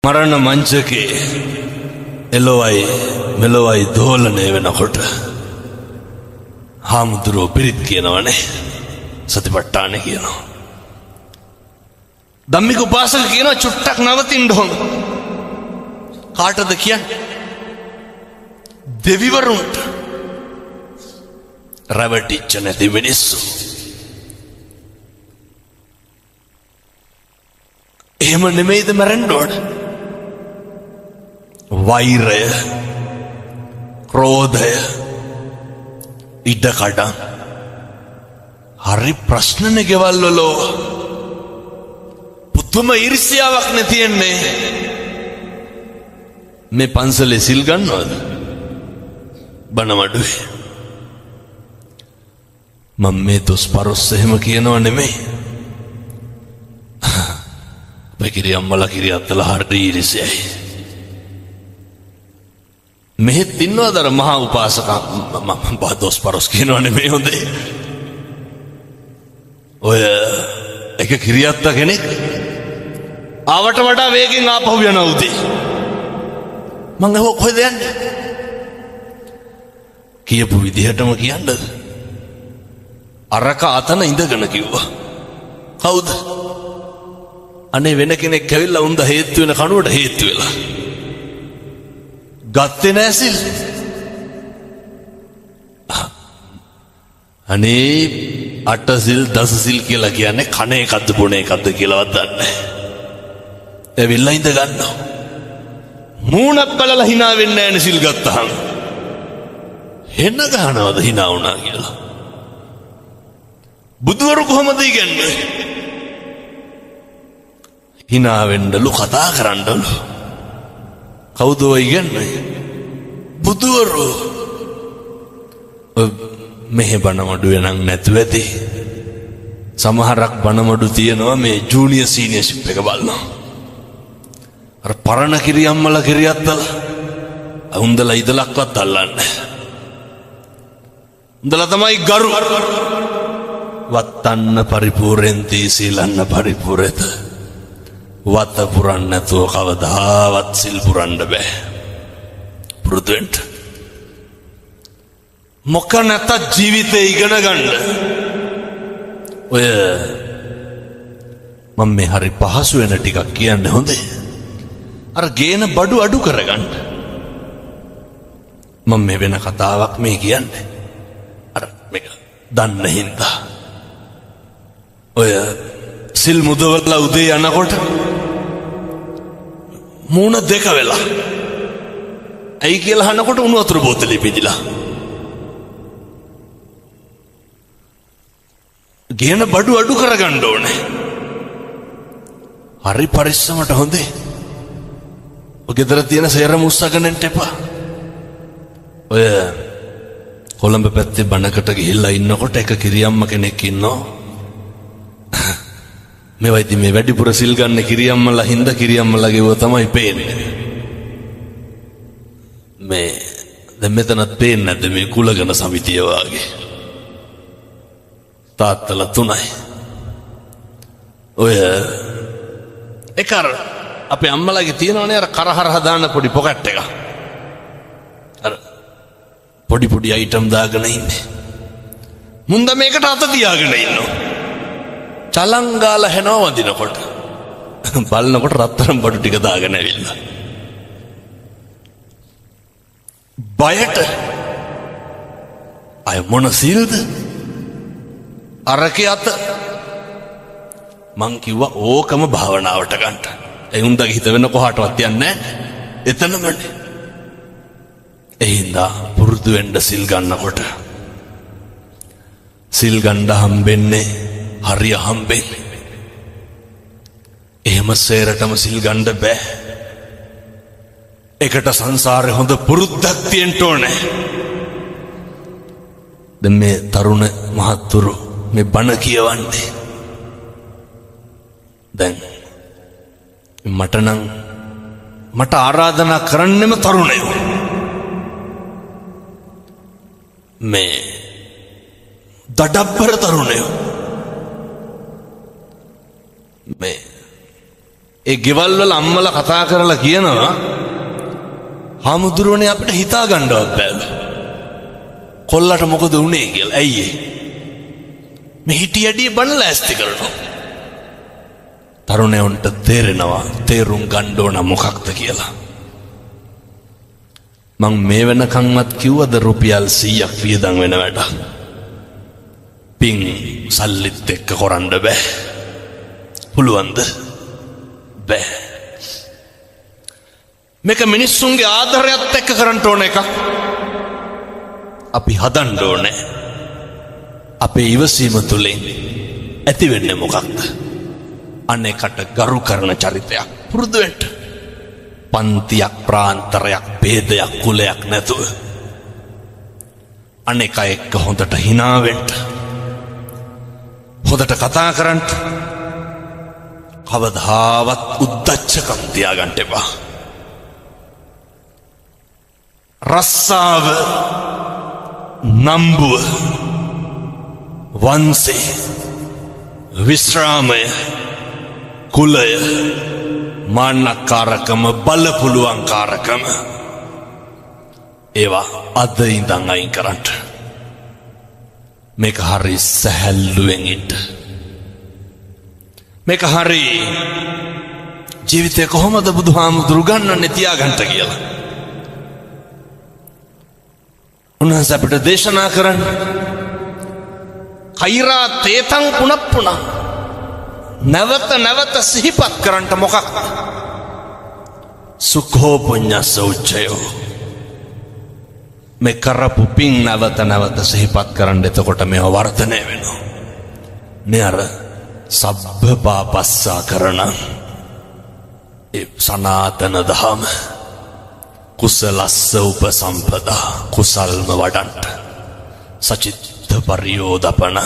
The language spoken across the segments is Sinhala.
මරණ මංචකේ එලොවයි මෙලොවයි දෝලනය වෙනකොට හාමුදුරුවෝ පිරිත් කියනවනේ සතිපට්ඨාන කියනවා. ධම්මික උපාසක කියනවා චුට්ටක් නවතින්න ඕන. කාටද කියන්නේ? දෙවිවරුන්ට. රැවටිච්ච නැති මිනිස්සු. එහෙම නෙමෙයිද මරන්න ඕන? වෛරය, ක්‍රෝධය, ඉඩකඩම් හරි ප්‍රශ්නනේ ගෙවල් වල. පුදුම ඊර්ෂ්‍යාවක් නේ තියෙන්නේ. මේ පන්සලේ සිල් ගන්නවද? බණමඩුවේ. මම මේ දොස්පරොස් එහෙම කියනව නෙමෙයි. බකිරි අම්මලා කිරි අත්තලා හරි ඊර්ෂ්‍යයි. මෙහෙත් ඉන්නවද අර මහා උපාසක මම දොස්පරොස් කියනව නෙමෙයි හොඳේ. ඔය එක කිරියත්ත කෙනෙක් ආවට වඩා වේගෙන් ආපහු යනවා උදේ. මං අහුව කොහෙද යන්නේ? කියපු විදිහටම කියන්නද? අරක අතන ඉඳගෙන කිව්වා. කවුද? අනේ වෙන කෙනෙක් ඇවිල්ලා උන්ද හේතු වෙන කනුවට හේතු වෙලා. ගත්තේ නෑ සිල්. අනේ අට සිල් දස සිල් කියලා කියන්නේ කණ එකක්ද බොන එකක්ද කියලාවත් දන්නේ නැහැ. ඇවිල්ලා ඉඳ ගන්නවා. මූණක් බලලා hina වෙන්නේ නැහැ සිල් ගත්තාම. හෙන්න ගන්නවද hina වුණා කියලා. බුදුවරු කොහමද ඉගන්නේ? hina වෙන්නලු කතා කරන්නලු. කවුද ඔය ඉගන්නේ? බුදුවරු. මෙහෙ බණමඩුවේ නම් නැතුව ඇති. සමහරක් බණමඩු තියෙනවා මේ ජූනියර් සීනියර්ෂිප් එක බලනවා. අර පරණ කිරියම්මලා කිරියත්තලා උන්දලා ඉදලක්වත් අල්ලන්නේ. උන්දලා තමයි ගරු. වත්තන්න පරිපූර්ණෙන්ති සීලන්න පරිපූර්ණත. වත පුරන්න නැතුව කවදාවත් සිල් පුරන්න බෑ. පුරුදු වෙන්න. මොක නැත ජීවිතේ ඉගෙන ගන්න. ඔය මම මේ හරි පහසු වෙන ටිකක් කියන්නේ හොඳේ. අර ගේන බඩු අඩු කරගන්න. මම මේ වෙන කතාවක් මේ කියන්නේ. අර මේක දන්න හින්දා. ඔය සිල් මුදවලා උදේ යනකොට මූණ දෙක වෙලා. ඇයි කියලා අහනකොට උණු වතුර බෝතලේ පිදිලා. ගේන බඩු අඩු කරගන්න ඕනේ. හරි පරිස්සමට හොඳේ. ඔය ගෙදර තියෙන සේරම උස්සගෙන යන්න එපා. ඔය කොළඹ පැත්තේ බණකට ගිහිල්ලා ඉන්නකොට එක කිරියම්ම කෙනෙක් ඉන්නවා. මේවා ඉතින් මේ වැඩිපුර සිල් ගන්න කිරියම්මලා හින්දා කිරියම්මලා ගෙව තමයි පේන්නේ. මේ දැන් මෙතනත් පේන්නේ නැද්ද මේ කුලගණ සමිතිය වාගේ. තාත්තලා තුනයි. ඔය එකර අපේ අම්මලාගේ තියෙනවනේ අර කරහර හදාන්න පොඩි පොකට් එක. අර පොඩි පොඩි අයිටම් දාගෙන ඉන්නේ. මුන්ද මේකට අත තියාගෙන ඉන්නවා. චලං ගාලා හැනවා වදිනකොට. බලනකොට රත්තරන් බඩු ටික දාගෙන ඇවිල්ලා. බයට අය මොන සීල්ද? අරකේ අත මං කිව්වා ඕකම භාවනාවට ගන්න. ඒ උන්දගේ හිත වෙන කොහාටවත් යන්නේ නැහැ. එතනමනේ. එහින්දා පුරුදු වෙන්න සිල් ගන්නකොට. සිල් ගන්න හම්බෙන්නේ හරිය හම්බෙන්නේ. එහෙම සේරටම සිල් ගන්න බෑ. එකට සංසාරේ හොඳ පුරුද්දක් තියෙන්න ඕනේ. දැන් මේ තරුණ මහත්තුරු මේ බණ කියවන්නේ. දැන් මට ආරාධනා කරන්නෙම තරුණයෝ. මේ දඩබ්බර තරුණයෝ. මේ ඒ ගෙවල් වල අම්මලා කතා කරලා කියනවා හාමුදුරුවනේ අපිට හිතා ගන්නවත් බෑ. කොල්ලට මොකද වුනේ කියලා. ඇයි ඒ? මේ හිටියඩිය බණලා ඇස්ති කරනවා. තරුණයන්ට තේරෙනවා තේරුම් ගන්න ඕන මොකක්ද කියලා. මං මේ වෙනකන්වත් කිව්වද රුපියල් 100ක් වියදම් වෙන වැඩ. පින් සල්ලිත් එක්ක කරන්න බෑ. පුළුවන්ද? බෑ. මේක මිනිස්සුන්ගේ ආදරයත් එක්ක කරන්න ඕන එකක්. අපි හදන්න ඕනේ. අපේ ඉවසීම තුළින් ඇති වෙන්නේ මොකක්ද? අනේකට ගරු කරන චරිතයක් පුරුදු වෙන්න. පන්තියක් ප්‍රාන්තරයක් ભેදයක් කුලයක් නැතුව අනේක එක්ක හොඳට hina වෙන්න. හොඳට කතා කරන්න. කවදාවත් උද්දච්චකම් තියාගන්න එපා. රස්සාව නම්බුව වංශේ විශ්‍රාමය කුලය මාන්නකාරකම බලපුලුවන්කාරකම ඒවා අද ඉඳන් අයින් කරන්න. මේක හරි සැහැල්ලුවෙන් ඉන්න. මේක හරි ජීවිතේ කොහොමද බුදුහාමුදුරු ගන්නන්නේ තියාගන්න කියලා. උන්වහන්සේ අපිට දේශනා කරන්න කෛරා තේතං පුනප්පුන නැවත නැවත සිහිපත් කරන්නට මොකක්ද? සුඛෝ පුඤ්ඤස්ස උච්චයෝ. මේ කරපු පින් නැවත නැවත සිහිපත් කරන්න. එතකොට මේව වර්ධනය වෙනවා. මේ අර සබ්බ පාපස්සා කරන ඒ සනාතන දහම කුසලස්ස උපසම්පදා කුසල්ම වඩන්ට සචිත්ත පරියෝදපන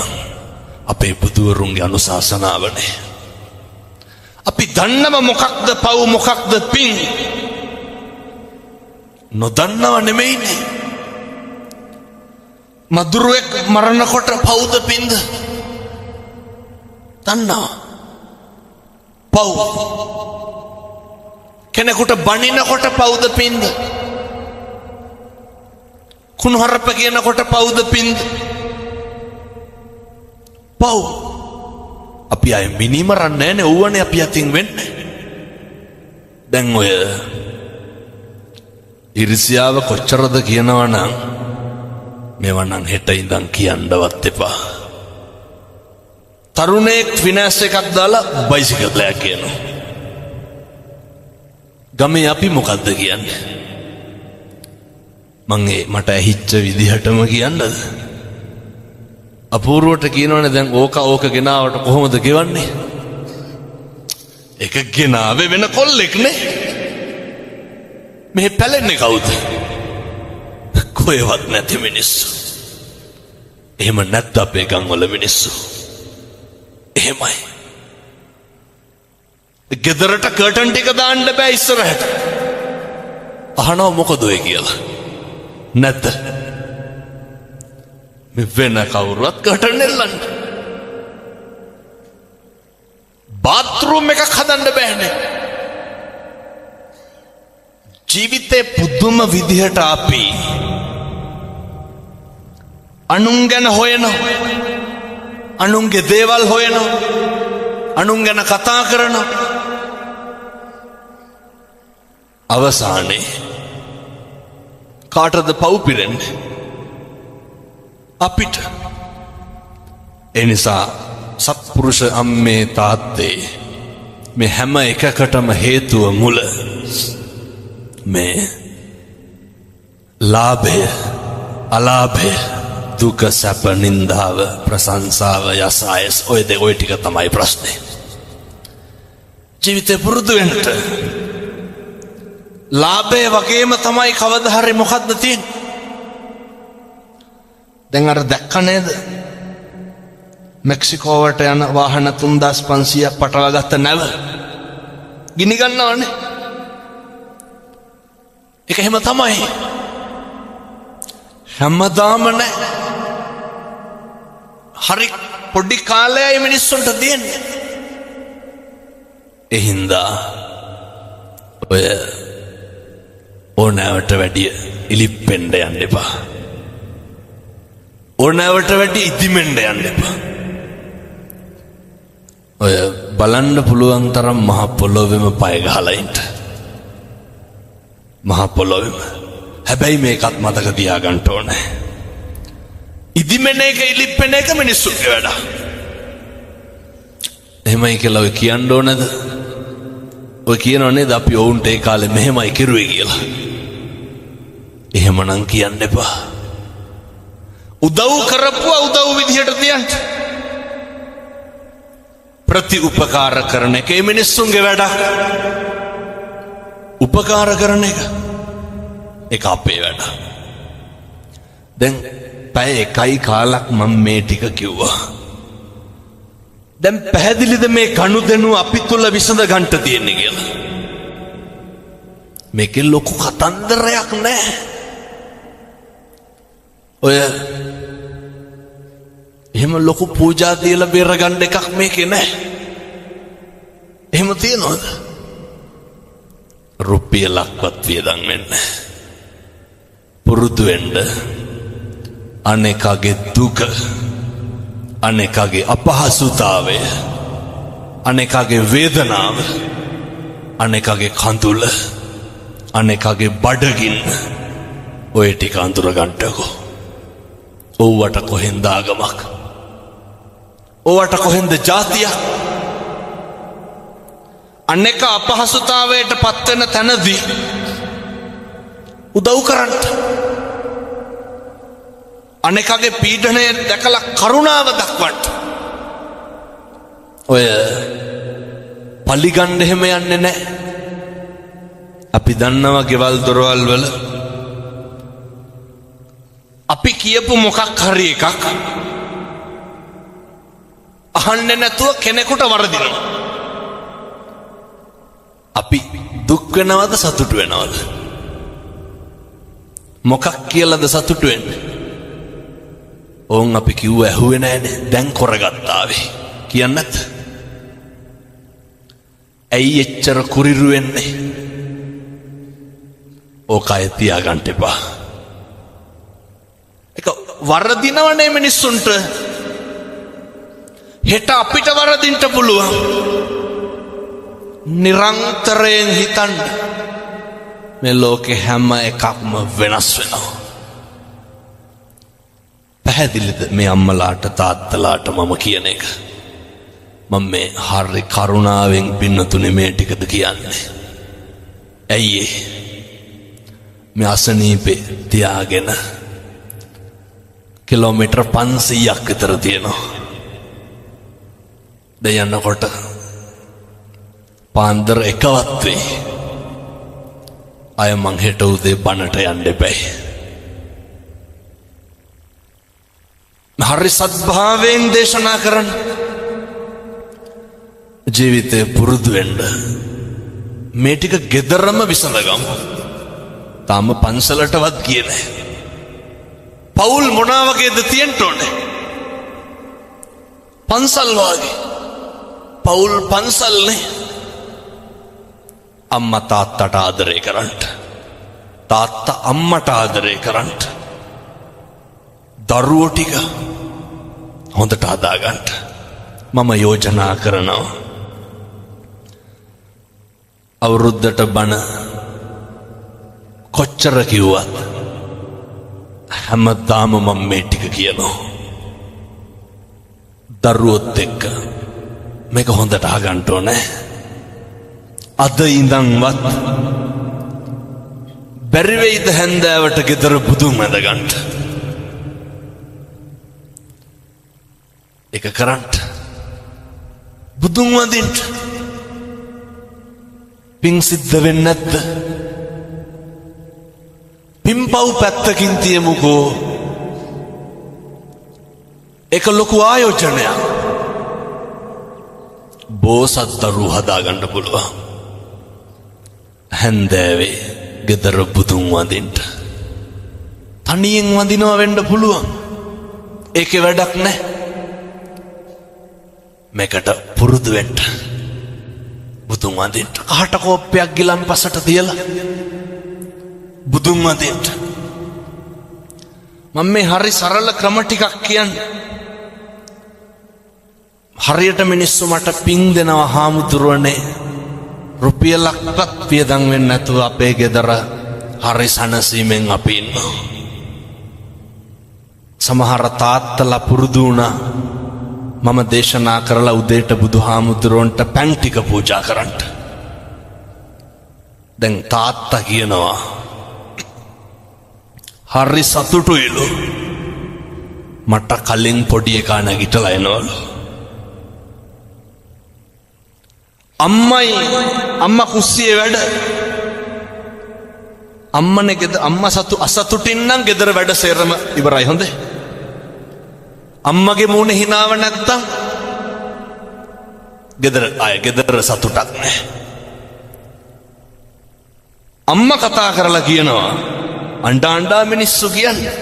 අපේ බුදුවරුන්ගේ අනුශාසනාවනේ. අපි දන්නව මොකක්ද පව් මොකක්ද පින්? නොදන්නව නෙමෙයිනේ. මදුරුවෙක් මරණකොට පව්ද පින්ද? දන්නවා. පව්. කෙනෙකුට බනිනකොට පව්ද පින්ද? කුණුහරුප කියනකොට පව්ද පින්ද? පව්. අපි අය මිනිමරන්නේ නැනේ. ඕවනේ අපි අතින් වෙන්නේ. දැන් ඔය ඉරිසියාව කොච්චරද කියනවා නම් මේවා නම් හෙට ඉඳන් කියන්නවත් එපා. තරුණයෙක් ෆිනෑන්ස් එකක් දාලා බයිසිකලයක් කියනවා. ගමේ අපි මොකද්ද කියන්නේ? මං මට ඇහිච්ච විදිහටම කියන්නද? අපූර්වට කියනවනේ දැන් ඕක ගෙනාවට කොහොමද ගෙවන්නේ? එක ගෙනාවේ වෙන කොල්ලෙක් නේ. මේ පැලෙන්නේ කවුද? කොහෙවත් නැති මිනිස්සු. එහෙම නැත්ද අපේ ගම්වල මිනිස්සු? එහෙමයි. ගෙදරට කර්ටන් ටික දාන්න බෑ ඉස්සරහට. අහනවා මොකද ඔය කියලා. නැද්ද? මේ වෙන කවුරුවත් කර්ටන් නෙල්ලන්න. බාත්රූම් එකක් හදන්න බෑනේ. ජීවිතේ පුදුම විදිහට අපි අනුන් ගැන හොයනවා. අනුන්ගේ දේවල් හොයනවා. අනුන් ගැන කතා කරනවා. අවසානයේ කාටද පව් පිරෙන්නේ? අපිට. ඒ නිසා සත්පුරුෂ අම්මේ තාත්තේ මේ හැම එකකටම හේතුව මුල මේ ලාභය අලාභය දුක සැප නින්දාව ප්‍රශංසාව යසායස් ඔය ටික තමයි ප්‍රශ්නේ. ජීවිතේ පුරුදු වෙන්න ලාභය වගේම තමයි කවදා හරි මොකද්ද තියෙන්නේ? දැන් අර දැක්ක නේද? මෙක්සිකෝවට යන වාහන 3500ක් පටවගත්ත නැව ගිනි ගන්නවනේ. ඒක එහෙම තමයි. හැමදාම නැහැ. හරි පොඩි කාලයයි මිනිස්සුන්ට දෙන්නේ. එහින්දා ඔය ඕනෑවට වැඩිය ඉලිප්පෙන්ඩ යන්න එපා. ඕනෑවට වැඩිය ඉදිමෙන්ඩ යන්න එපා. ඔය බලන්න පුළුවන් තරම් මහ පොළොවෙම පය ගහලයින්ට. මහ පොළොවෙම. හැබැයි මේකත් මතක තියාගන්න ඕනේ. ඉදිමෙන එක ඉලිප්පෙන එක මිනිස්සුන්ගේ වැඩ. එහෙමයි කියලා ඔය කියන්න ඕනද? ඔය කියනවනේ අපි ඔවුන්ට ඒ කාලේ මෙහෙමයි කිරුවේ කියලා. එහෙමනම් කියන්න එපා. උදව් කරපුවා උදව් විදිහට තියන්න. ප්‍රති උපකාර කරන එක මිනිස්සුන්ගේ වැඩක්. උපකාර කරන එක ඒක අපේ වැඩ. දැන් පැය එකයි කාලක් මම මේ ටික කිව්වා. දැන් පැහැදිලිද මේ ගනුදෙනු අපි තුල විසඳ ගන්න තියෙන්නේ කියලා? මේකේ ලොකු කතන්දරයක් නැහැ. ඔය එහෙම ලොකු පූජා තියලා බේර ගන්න එකක් මේකේ නැහැ. එහෙම තියනවද? රුපියලක්වත් වියදම් වෙන්නේ. පුරුදු වෙන්න අනේකගේ දුක, අනේකගේ අපහසුතාවය, අනේකගේ වේදනාව, අනේකගේ කඳුල, අනේකගේ බඩගින්න ඔය ටික අඳුර ගන්නකො. ඕවට කොහෙන්ද ආගමක්? ඕවට කොහෙන්ද ජාතියක්? අනේක අපහසුතාවයට පත් වෙන තැනදී උදව් කරන්න. අනේකගේ පීඩනය දැකලා කරුණාව දක්වන්න. ඔය පලිගන්න එහෙම යන්නේ නැහැ. අපි දන්නවා ගෙවල් දොරවල් වල අපි කියපු මොකක් හරි එකක් අහන්නේ නැතුව කෙනෙකුට වරදිනවා. අපි දුක් වෙනවද සතුටු වෙනවද? මොකක් කියලාද සතුටු වෙන්නේ? ඕන් අපි කිව්ව ඇහුවේ නැහැනේ. දැන් කරගත්තාවේ කියන්නත්. ඇයි එච්චර කුරිරු වෙන්නේ? ඕකයි තියාගන්න එපා. ඒක වරදිනවනේ මිනිස්සුන්ට. හෙට අපිට වරදින්න පුළුවන්. නිරන්තරයෙන් හිතන්න මේ ලෝකේ හැම එකක්ම වෙනස් වෙනවා. පැහැදිලිද මේ අම්මලාට තාත්තලාට මම කියන එක? මම මේ හරි කරුණාවෙන් පින්නතුනේ මේ ටිකද කියන්නේ. ඇයි මේ අසනීපේ තියාගෙන කිලෝමීටර් 500ක් විතර තියෙනවා. දැන් යනකොට පාන්දර එකවත් වෙයි. අය මං හෙට උදේ බණට යන්න එපැයි. හරි සද්භාවයෙන් දේශනා කරන්න. ජීවිතේ පුරුදු වෙන්න මේ ටික ගෙදරම විසඳගමු. තාම පන්සලටවත් ගියේ නැහැ. පවුල් මොනවා වගේද තියෙන්න ඕනේ? පන්සල් වගේ. පවුල් පන්සල්නේ. අම්මා තාත්තට ආදරය කරන්න. තාත්තා අම්මට ආදරය කරන්න. දරුවෝ ටික හොඳට හදාගන්න මම යෝජනා කරනවා. අවුරුද්දට බණ කොච්චර කිව්වත් හැමදාම මම මේ ටික කියනවා. දරුවොත් එක්ක මේක හොඳට අහගන්න ඕනේ. අද ඉඳන්වත් බැරි වෙයිද හැන්දෑවට ගෙදර බුදුන් වැඳගන්න? ඒක කරන්න. බුදුන් වඳින්න. පින් සිද්ධ වෙන්නේ නැද්ද? පින්පව් පැත්තකින් තියමුකෝ. ඒක ලොකු ආයෝජනයක්. බෝසත් දරුවෝ හදාගන්න පුළුවන්. හැන්දෑවේ ගෙදර බුදුන් වඳින්න. තනියෙන් වඳිනවා වෙන්න පුළුවන්. ඒකේ වැඩක් නැහැ. මේකට පුරුදු වෙන්න. බුදුන් වඳින්න කහට කෝප්පයක් ගිලන් පසට තියලා බුදුන් වඳින්න. මම මේ හරි සරල ක්‍රම ටිකක් කියන්නේ. හරියට මිනිස්සු මට පින් දෙනවා හාමුදුරුවනේ රුපියලක්වත් පියදම් වෙන්නේ නැතුව අපේ ගෙදර හරි සනසීමෙන් අපි ඉන්නවා. සමහර තාත්තලා පුරුදු වුණා මම දේශනා කරලා උදේට බුදුහාමුදුරුවන්ට පැන් ටික පූජා කරන්න. දැන් තාත්තා කියනවා හරි සතුටුයිලු මට කලින් පොඩි එකා නැගිටලා එනවලු. අම්මා කුස්සියේ වැඩ අම්මනේ ගෙද අම්මා අසතුටින් නම් ගෙදර වැඩ සේරම ඉවරයි. හොඳේ අම්මගේ මූණේ හිනාව නැත්තම් ගෙදර සතුටක් නැහැ. අම්මා කතා කරලා කියනවා අඬා මිනිස්සු කියන්නේ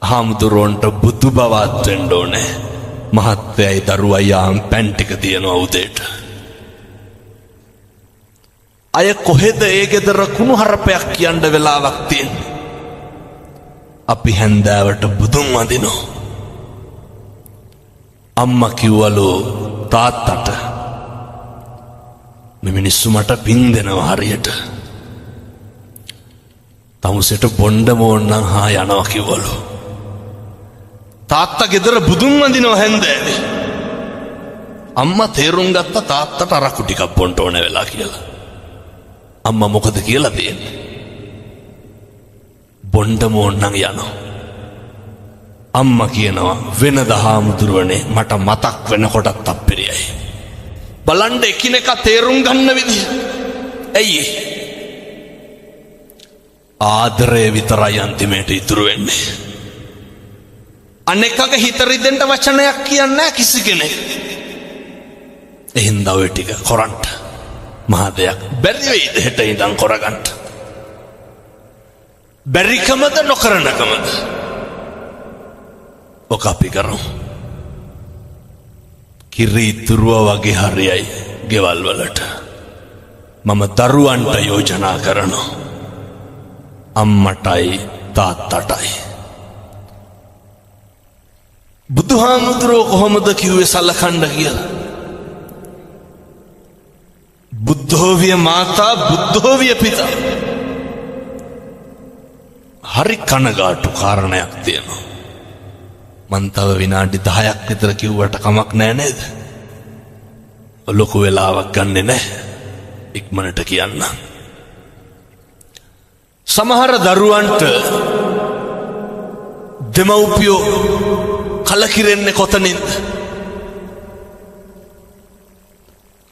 හාමුදුරුවන්ට බුදු බවත් වෙන්න ඕනේ. මහත්යයි දරුවයි යාම් පැන් ටික තියනවා උදේට. අය කොහෙද ඒ ගෙදර කුණු හරපයක් කියන්න වෙලාවක් තියෙන්නේ. අපි හැන්දෑවට බුදුන් වඳිනෝ. අම්මා කිව්වලු තාත්තට මේ මිනිස්සු මට පින් දෙනවා හරියට. තමුසෙට බොණ්ඩ මෝන්නම් හා යනවා කිව්වලු. තාත්තා ගෙදර බුදුන් වඳිනවා හැන්දෑවේ. අම්මා තේරුම් ගත්ත තාත්තට අරක්කු ටිකක් බොන්න ඕන වෙලා කියලා. අම්මා මොකද කියලා තියෙන්නේ? බොණ්ඩ මෝන්නම් යනවා. අම්මා කියනවා වෙනද හාමුදුරුවනේ මට මතක් වෙනකොටත් අප්පිරියයි. බලන්න එකිනෙක තේරුම් ගන්න විදිය. ඇයි? ආදරය විතරයි අන්තිමට ඉතුරු වෙන්නේ. අනෙක්කගේ හිත රිදෙන්න වචනයක් කියන්නේ නැහැ කිසි කෙනෙක්. එහෙනම් ඔය ටික කරන්න මහා දෙයක් බැරි වෙයිද හෙට ඉඳන් කරගන්න? බැරිකමද නොකරනකමද? ඔක අපි කරමු. කිරි ඉතුරුව වගේ හරියයි ගෙවල් වලට. මම දරුවන්ට යෝජනා කරනවා. අම්මටයි තාත්තටයි. බුදුහාමුදුරුවෝ කොහොමද කිව්වේ සලකන්න කියලා? බුද්ධෝවිය මාතා බුද්ධෝවිය පිතා. හරි කනගාටු කාරණයක් තියෙනවා. මන් තව විනාඩි 10ක් විතර කිව්වට කමක් නෑ නේද? ලොකු වෙලාවක් ගන්නෙ නෑ. ඉක්මනට කියන්න. සමහර දරුවන්ට දෙමව්පියෝ කලකිරෙන්නේ කොතනින්ද?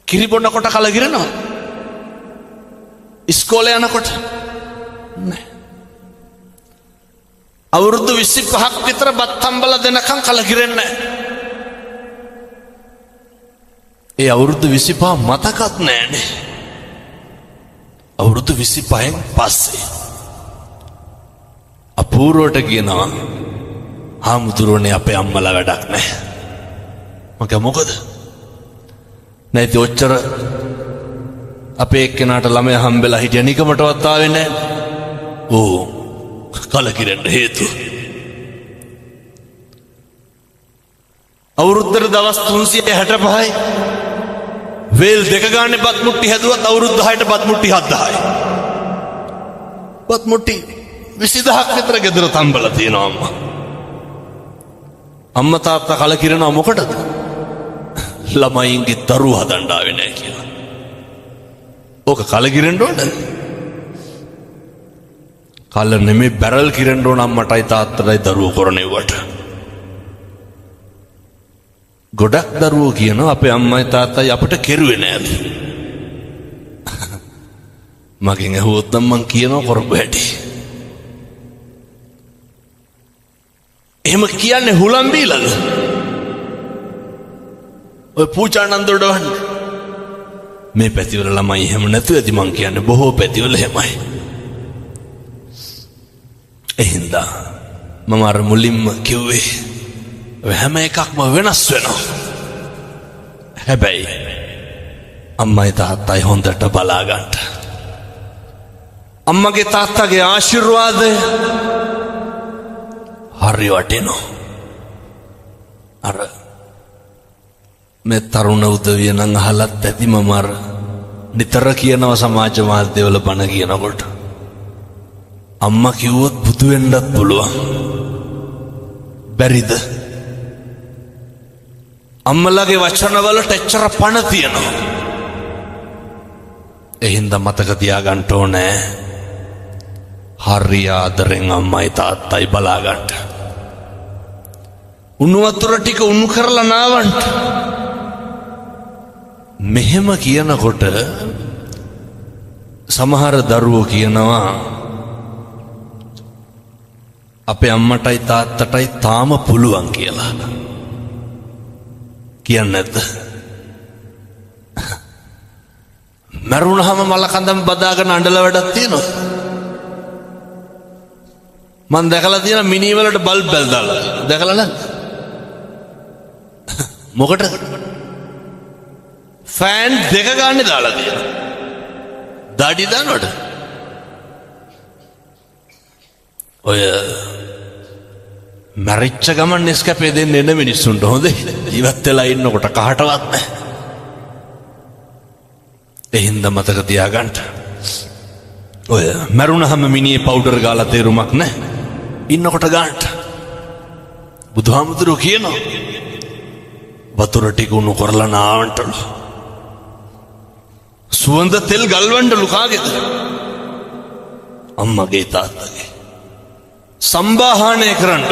කිරි බොනකොට කලකිරෙනවා? ඉස්කෝලේ යනකොට? නෑ. අවුරුදු 25ක් විතර බත් හම්බලා දෙනකන් කලකිරෙන්නේ නෑ. ඒ අවුරුදු 25 මතකත් නෑනේ. අවුරුදු 25න් පස්සේ අපූර්වට කියනවා හාමුදුරුවනේ අපේ අම්මලා වැඩක් නැහැ. මම මොකද? නැති ඔච්චර අපේ එක්කෙනාට ළමයා හම්බෙලා හිටිය නිකමටවත් ආවේ නැහැ. ඕ කලකිරෙන්න හේතුව. අවුරුද්දට දවස් 365යි. වේල් දෙක ගානේ බත් මුට්ටි හැදුවත් අවුරුදු 10ට බත් මුට්ටි 7000යි. බත් මුට්ටි 20000ක් විතර ගෙදර තම්බලා තියෙනවා අම්මා. අම්මා තාත්තා කලකිරෙනවා මොකටද? ළමයින්ගේ දරුවෝ හදන්න ආවේ නැහැ කියලා. ඕක කලකිරෙන්න ඕනද? කල නෙමෙයි බැරල් කිරෙන්න ඕන අම්මටයි තාත්තටයි දරුවෝ කරණෙව්වට. ගොඩක් දරුවෝ කියනවා අපේ අම්මයි තාත්තයි අපිට කෙරුවේ නෑද? මගෙන් ඇහුවොත් නම් මං කියනවා කරපු හැටි. එහෙම කියන්නේ හුලම් බීලාද? ඔය පූජානන්දෝඩ වහන්න. මේ පැතිවල ළමයි එහෙම නැතුව ඇති මං කියන්නේ බොහෝ පැතිවල එහෙමයි. එහෙනම් මම අර මුලින්ම කිව්වේ හැම එකක්ම වෙනස් වෙනවා. හැබැයි අම්මයි තාත්තයි හොඳට බලා ගන්න. අම්මගේ තාත්තගේ ආශිර්වාදය හරි වටිනවා. අර මේ තරුණ උදවිය නම් අහලත් ඇති මම අර නිතර කියනවා සමාජ මාධ්‍යවල බණ කියනකොට අම්මා කිව්වොත් බුදු වෙන්නත් පුළුවන්. බැරිද? අම්මලාගේ වචනවලට එච්චර පණ තියෙනවා. එහින්ද මතක තියාගන්න ඕනේ හරි ආදරෙන් අම්මයි තාත්තයි බලා ගන්න. උණු වතුර ටික උණු කරලා නාවන්න. මෙහෙම කියනකොට සමහර දරුවෝ කියනවා අපේ අම්මටයි තාත්තටයි තාම පුළුවන් කියලා. කියන්නේ නැද්ද? මරුණාම මලකඳම් බදාගෙන අඬලා වැඩක් තියෙනවා. මම දැකලා තියෙන මිනි වලට බල්බ් බැල් දාලා. දැකලා නැද්ද? මොකටද? ෆෑන් දෙක ගන්න දාලා තියෙනවා. දාඩි දානවද? ඔය මැරිච්ච ගමන් නෙස්කැපේ දෙන්න එන මිනිස්සුන්ට හොඳේ. ඉවත් වෙලා ඉන්නකොට කහටවත් නැහැ. එහින්ද මතක තියාගන්න. ඔය මරුණාම මිනිහේ පවුඩර් ගාලා තේරුමක් නැහැ. ඉන්නකොට ගන්න. බුදුහාමුදුරුවෝ කියනවා වතුර ටික උණු කරලා නාවන්ටලු. සුවඳ තෙල් ගල්වන්නලු කාගේද? අම්මගේ තාත්තගේ. සම්බාහනය කරන්න.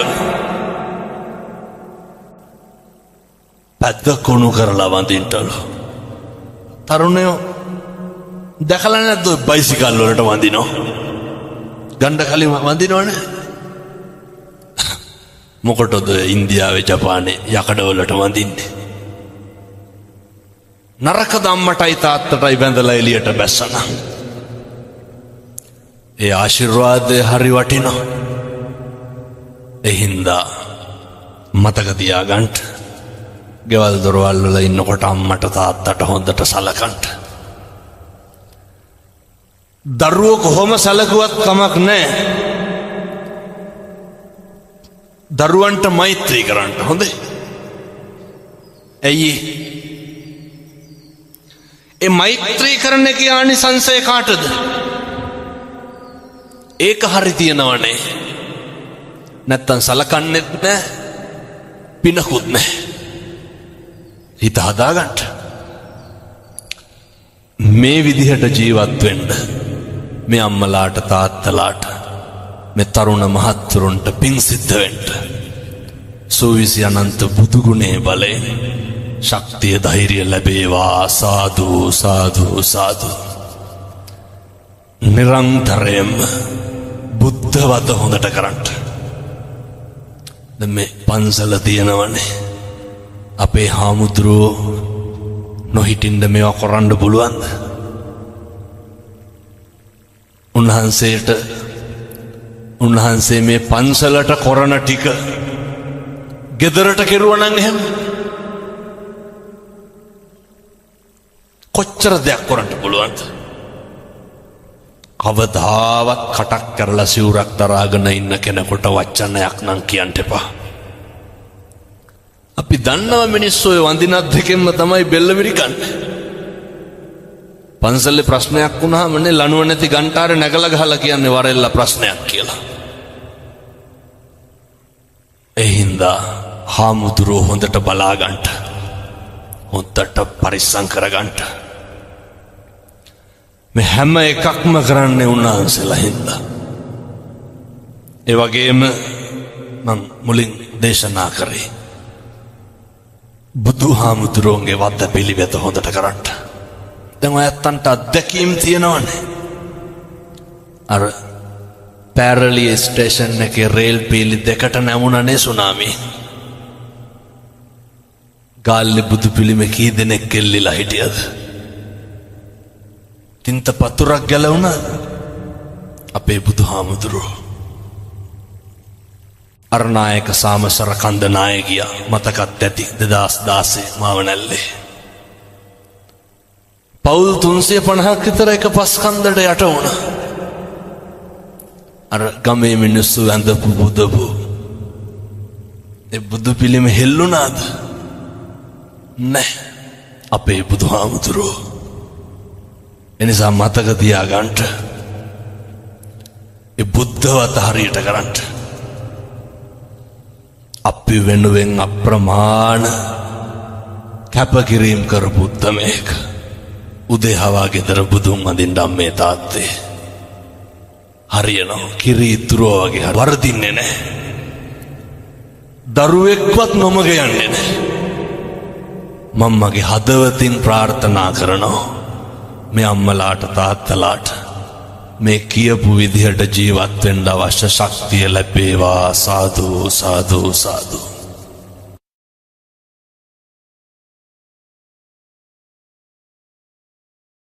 පැත්ත කුණු කරලා වඳින්නලු. තරුණයෝ දැකලා නැද්ද බයිසිකල් වලට වඳිනවා? ගණ්ඩ කලින් වඳිනවනේ. මොකටද ඉන්දියාවේ ජපානයේ යකඩ වලට වඳින්නේ? නරකද අම්මටයි තාත්තටයි බැඳලා එළියට බැස්සන. ඒ ආශිර්වාදය හරි වටිනවා. එහින්දා මතක තියාගන්න. ගෙවල් දොරවල් වල ඉන්නකොට අම්මට තාත්තට හොඳට සලකන්න. දරුවෝ කොහොම සැලකුවත් කමක් නැහැ. දරුවන්ට මෛත්‍රී කරන්න හොඳේ. ඇයි? ඒ මෛත්‍රී කරන එක ආනිසංසය කාටද? ඒක හරි තියනවනේ. නැත්තම් සලකන්නෙත් නැහැ, පිනකුත් නැහැ. හිත හදාගන්න. මේ විදිහට ජීවත් වෙන්න. මේ අම්මලාට තාත්තලාට මේ තරුණ මහත්තුරුන්ට පිං සිද්ධ වෙන්න. සෝවිසි අනන්ත බුදුගුණේ බලයෙන් ශක්තිය ධෛර්යය ලැබේවා. සාදු සාදු සාදු. නිරන්තරයෙන්ම බුද්ධ වත හොඳට කරන්න. දැන් මේ පන්සල තියෙනවනේ. අපේ හාමුදුරුවෝ නොහිටින්න මේවා කරන්න පුළුවන්ද? උන්වහන්සේ මේ පන්සලට කරන ටික ගෙදරට කෙරුවා නම් එහෙම කොච්චර දෙයක් කරන්න පුළුවන්ද? කවදාවත් කටක් කරලා සිවුරක් දරාගෙන ඉන්න කෙනෙකුට වචනයක් නම් කියන්න එපා. අපි දන්නව මිනිස්සු ඔය වඳිනත් දෙකෙන්ම තමයි බෙල්ල මිරිකන්නේ. පන්සලේ ප්‍රශ්නයක් වුණාම නේ ලණුව නැති ගන්ටාරේ නැගලා ගහලා කියන්නේ වරෙල්ලා ප්‍රශ්නයක් කියලා. ඒ හින්දා හාමුදුරුවෝ හොඳට බලා ගන්න. හොඳට පරිස්සම් කරගන්න. මේ හැම එකක්ම කරන්නේ උන්වහන්සේලා හින්දා. ඒ වගේම මම මුලින් දේශනා කරේ බුදුහාමුදුරුවන්ගේ වද්ද පිළිවෙත හොඳට කරන්න. දැන් ඔයත්තන්ට අත්දැකීම් තියෙනවනේ. අර පැරලිය ස්ටේෂන් එකේ රේල් පීලි දෙකට නැමුණනේ සුනාමි. ගාල්ලේ බුදු පිළිම කී දෙනෙක් එල්ලිලා හිටියද? තින්ත පතුරක් ගැලවුණා අපේ බුදුහාමුදුරුවෝ. අරනායක සාමසර කන්ද නායකයා මතකත් ඇති 2016 මාවනැල්ලේ පවුල් 350ක් විතර එක පස්කන්දට යට වුණා. අර ගමේ මිනිස්සු වැඳපු බුදපු ඒ බුදු පිළිම හෙල්ලුණාද? නැහැ. අපේ බුදුහාමුදුරුවෝ. එනිසා මතක තියාගන්න. ඒ බුද්ධවත හරියට කරන්න. අපි වෙනුවෙන් අප්‍රමාණ කැපකිරීම කරපු උත්තමයෙක්. උදේ හවා ගෙදර බුදුන් වඳින්න අම්මේ තාත්තේ. හරියනවා. කිරි ඉතුරුව වගේ වරදින්නේ නැහැ. දරුවෙක්වත් නොමග යන්නේ නැහැ. මම මගේ හදවතින් ප්‍රාර්ථනා කරනවා මේ අම්මලාට තාත්තලාට මේ කියපු විදිහට ජීවත් වෙන්න අවශ්‍ය ශක්තිය ලැබේවා. සාදු සාදු සාදු.